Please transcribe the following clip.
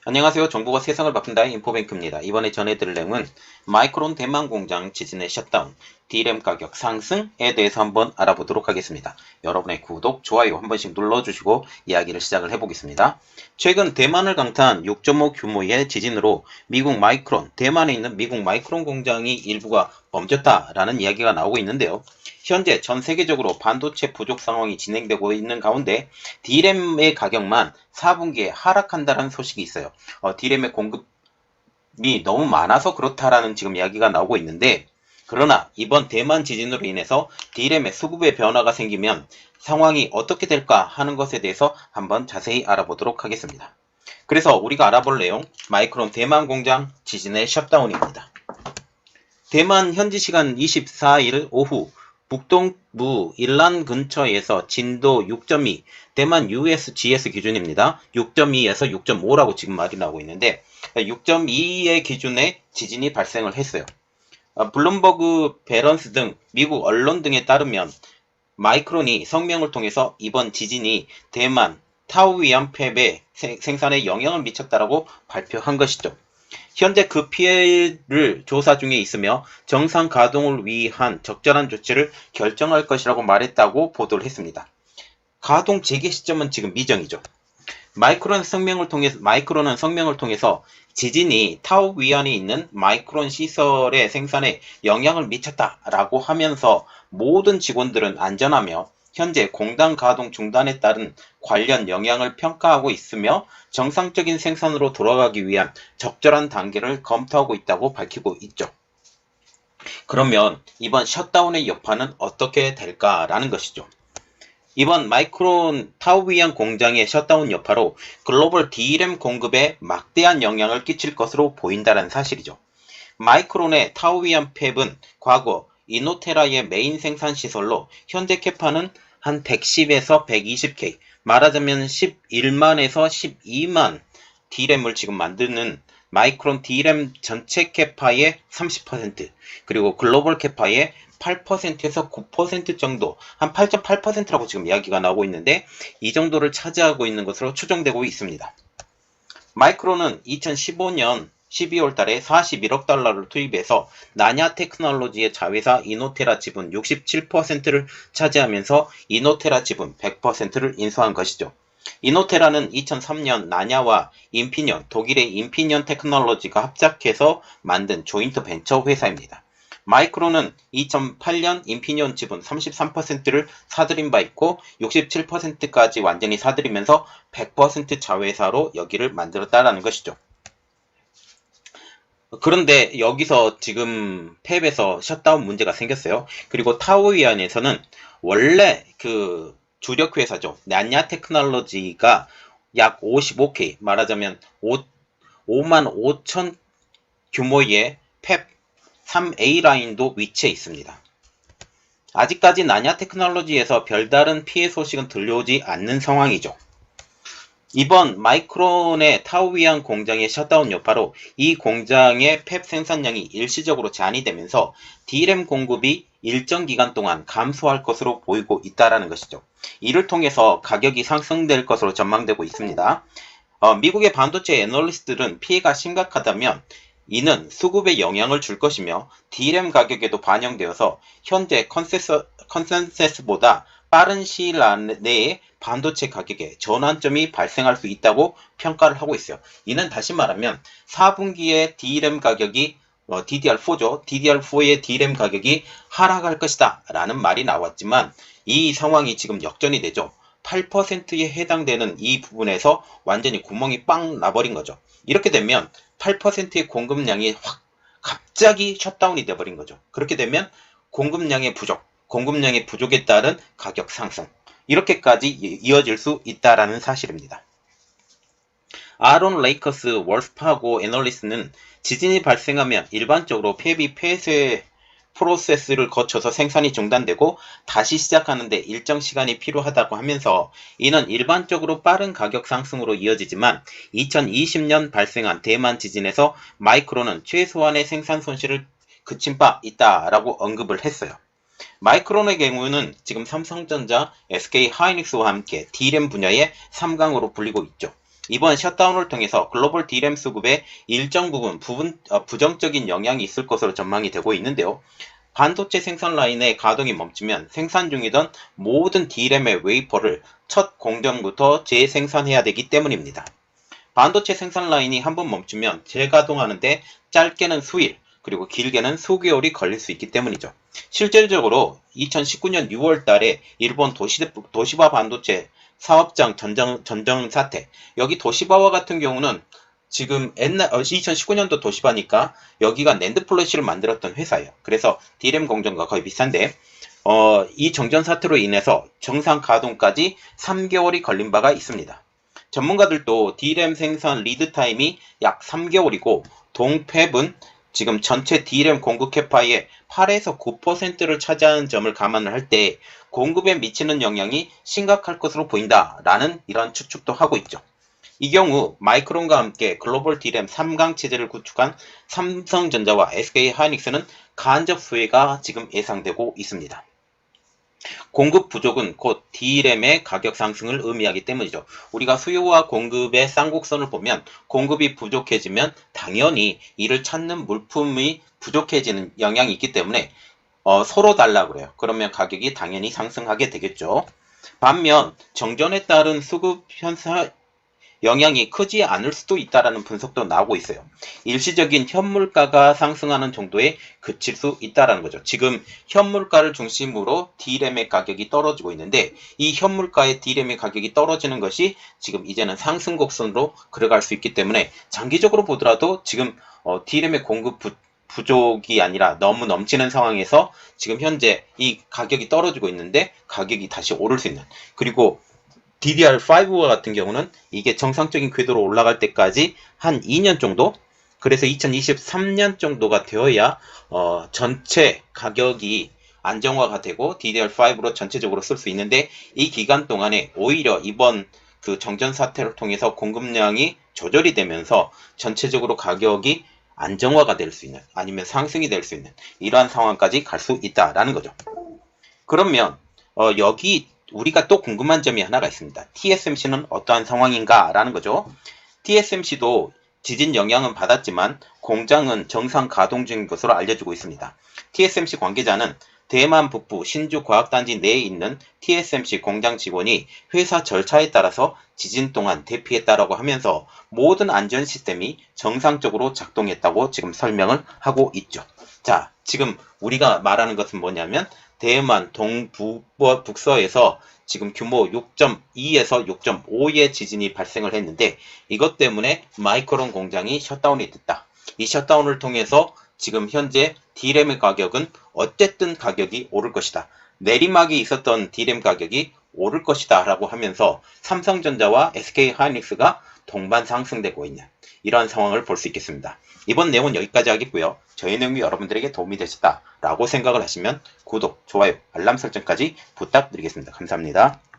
안녕하세요. 정보가 세상을 바꾼다의 인포뱅크입니다. 이번에 전해드릴 내용은 마이크론 대만 공장 지진의 셧다운, D램 가격 상승에 대해서 한번 알아보도록 하겠습니다. 여러분의 구독, 좋아요 한 번씩 눌러주시고 이야기를 시작을 해보겠습니다. 최근 대만을 강타한 6.5 규모의 지진으로 대만에 있는 미국 마이크론 공장이 일부가 멈췄다라는 이야기가 나오고 있는데요. 현재 전 세계적으로 반도체 부족 상황이 진행되고 있는 가운데 D램의 가격만 4분기에 하락한다는 소식이 있어요. D램의 공급이 너무 많아서 그렇다라는 지금 이야기가 나오고 있는데, 그러나 이번 대만 지진으로 인해서 D램의 수급의 변화가 생기면 상황이 어떻게 될까 하는 것에 대해서 한번 자세히 알아보도록 하겠습니다. 그래서 우리가 알아볼 내용, 마이크론 대만 공장 지진의 셧다운입니다. 대만 현지 시간 24일 오후 북동부 일란 근처에서 진도 6.2, 대만 USGS 기준입니다. 6.2에서 6.5라고 지금 말이 나오고 있는데 6.2의 기준에 지진이 발생을 했어요. 블룸버그 배런스 등 미국 언론 등에 따르면 마이크론이 성명을 통해서 이번 지진이 대만 타오위안 팹의 생산에 영향을 미쳤다라고 발표한 것이죠. 현재 그 피해를 조사 중에 있으며 정상 가동을 위한 적절한 조치를 결정할 것이라고 말했다고 보도를 했습니다. 가동 재개 시점은 지금 미정이죠. 마이크론은 성명을 통해서 지진이 타오 위안에 있는 마이크론 시설의 생산에 영향을 미쳤다라고 하면서 모든 직원들은 안전하며 현재 공단 가동 중단에 따른 관련 영향을 평가하고 있으며 정상적인 생산으로 돌아가기 위한 적절한 단계를 검토하고 있다고 밝히고 있죠. 그러면 이번 셧다운의 여파는 어떻게 될까라는 것이죠. 이번 마이크론 타오위안 공장의 셧다운 여파로 글로벌 D램 공급에 막대한 영향을 끼칠 것으로 보인다는 사실이죠. 마이크론의 타오위안 팹은 과거 이노테라의 메인 생산 시설로 현재 캐파는 한 110에서 120K, 말하자면 11만에서 12만 D램을 지금 만드는 마이크론 D램 전체 캐파의 30%, 그리고 글로벌 캐파의 8%에서 9% 정도, 한 8.8%라고 지금 이야기가 나오고 있는데 이 정도를 차지하고 있는 것으로 추정되고 있습니다. 마이크론은 2015년 12월 달에 41억 달러를 투입해서 나냐 테크놀로지의 자회사 이노테라 지분 67%를 차지하면서 이노테라 지분 100%를 인수한 것이죠. 이노테라는 2003년 나냐와 인피니언, 독일의 인피니언 테크놀로지가 합작해서 만든 조인트 벤처 회사입니다. 마이크론은 2008년 인피니언 지분 33%를 사들인 바 있고 67%까지 완전히 사들이면서 100% 자회사로 여기를 만들었다라는 것이죠. 그런데 여기서 지금 팹에서 셧다운 문제가 생겼어요. 그리고 타오위안에서는 원래 그 주력 회사죠. 난야 테크놀로지가 약 55K, 말하자면 5만 5천 규모의 팹 3A 라인도 위치해 있습니다. 아직까지 나냐 테크놀로지에서 별다른 피해 소식은 들려오지 않는 상황이죠. 이번 마이크론의 타오위안 공장의 셧다운 여파로 이 공장의 팹 생산량이 일시적으로 제한이 되면서 D램 공급이 일정 기간 동안 감소할 것으로 보이고 있다는 것이죠. 이를 통해서 가격이 상승될 것으로 전망되고 있습니다. 미국의 반도체 애널리스트들은 피해가 심각하다면 이는 수급에 영향을 줄 것이며 D램 가격에도 반영되어서 현재 컨센서스보다 빠른 시일 내에 반도체 가격에 전환점이 발생할 수 있다고 평가를 하고 있어요. 이는 다시 말하면 4분기에 D램 가격이 DDR4죠. DDR4의 D램 가격이 하락할 것이다 라는 말이 나왔지만 이 상황이 지금 역전이 되죠. 8%에 해당되는 이 부분에서 완전히 구멍이 빵 나버린 거죠. 이렇게 되면 8%의 공급량이 확 갑자기 셧다운이 돼버린 거죠. 그렇게 되면 공급량의 부족에 따른 가격 상승, 이렇게까지 이어질 수 있다라는 사실입니다. 아론 레이커스 월스파고 애널리스트는 지진이 발생하면 일반적으로 팹이 폐쇄 프로세스를 거쳐서 생산이 중단되고 다시 시작하는데 일정 시간이 필요하다고 하면서 이는 일반적으로 빠른 가격 상승으로 이어지지만 2020년 발생한 대만 지진에서 마이크론은 최소한의 생산 손실을 그친 바 있다라고 언급을 했어요. 마이크론의 경우는 지금 삼성전자, SK 하이닉스와 함께 D램 분야의 3강으로 불리고 있죠. 이번 셧다운을 통해서 글로벌 D램 수급에 일정 부분 부정적인 영향이 있을 것으로 전망이 되고 있는데요. 반도체 생산 라인의 가동이 멈추면 생산 중이던 모든 D램의 웨이퍼를 첫 공정부터 재생산해야 되기 때문입니다. 반도체 생산 라인이 한번 멈추면 재가동하는데 짧게는 수일, 그리고 길게는 수개월이 걸릴 수 있기 때문이죠. 실질적으로 2019년 6월 달에 일본 도시바 반도체 사업장 전정 사태, 여기 도시바와 같은 경우는 지금 2019년도 도시바니까 여기가 낸드 플래시를 만들었던 회사예요. 그래서 D램 공정과 거의 비슷한데 이 정전 사태로 인해서 정상 가동까지 3개월이 걸린 바가 있습니다. 전문가들도 D램 생산 리드 타임이 약 3개월이고 동팹은 지금 전체 D램 공급 캐파의 8에서 9%를 차지하는 점을 감안을 할 때 공급에 미치는 영향이 심각할 것으로 보인다라는 이런 추측도 하고 있죠. 이 경우 마이크론과 함께 글로벌 D램 3강 체제를 구축한 삼성전자와 SK 하이닉스는 간접 수혜가 지금 예상되고 있습니다. 공급 부족은 곧 D램의 가격 상승을 의미하기 때문이죠. 우리가 수요와 공급의 쌍곡선을 보면 공급이 부족해지면 당연히 이를 찾는 물품이 부족해지는 영향이 있기 때문에 서로 달라고 그래요. 그러면 가격이 당연히 상승하게 되겠죠. 반면 정전에 따른 수급 현상 영향이 크지 않을 수도 있다라는 분석도 나오고 있어요. 일시적인 현물가가 상승하는 정도에 그칠 수 있다라는 거죠. 지금 현물가를 중심으로 D램의 가격이 떨어지고 있는데 이 현물가의 D램의 가격이 떨어지는 것이 지금 이제는 상승 곡선으로 걸어갈 수 있기 때문에 장기적으로 보더라도 지금 D램의 공급 부족이 아니라 너무 넘치는 상황에서 지금 현재 이 가격이 떨어지고 있는데 가격이 다시 오를 수 있는, 그리고 DDR5와 같은 경우는 이게 정상적인 궤도로 올라갈 때까지 한 2년 정도, 그래서 2023년 정도가 되어야 전체 가격이 안정화가 되고 DDR5로 전체적으로 쓸 수 있는데 이 기간 동안에 오히려 이번 그 정전 사태를 통해서 공급량이 조절이 되면서 전체적으로 가격이 안정화가 될 수 있는, 아니면 상승이 될 수 있는 이러한 상황까지 갈 수 있다라는 거죠. 그러면 여기 우리가 또 궁금한 점이 하나가 있습니다. TSMC는 어떠한 상황인가 라는 거죠. TSMC도 지진 영향은 받았지만 공장은 정상 가동 중인 것으로 알려지고 있습니다. TSMC 관계자는 대만 북부 신주과학단지 내에 있는 TSMC 공장 직원이 회사 절차에 따라서 지진 동안 대피했다라고 하면서 모든 안전 시스템이 정상적으로 작동했다고 지금 설명을 하고 있죠. 자, 지금 우리가 말하는 것은 뭐냐면 대만 동북서에서 지금 규모 6.2에서 6.5의 지진이 발생을 했는데 이것 때문에 마이크론 공장이 셧다운이 됐다. 이 셧다운을 통해서 지금 현재 D램의 가격은 어쨌든 가격이 오를 것이다. 내리막이 있었던 D램 가격이 오를 것이다 라고 하면서 삼성전자와 SK 하이닉스가 동반 상승되고 있는 이러한 상황을 볼 수 있겠습니다. 이번 내용은 여기까지 하겠고요. 저희 내용이 여러분들에게 도움이 되셨다라고 생각을 하시면 구독, 좋아요, 알람 설정까지 부탁드리겠습니다. 감사합니다.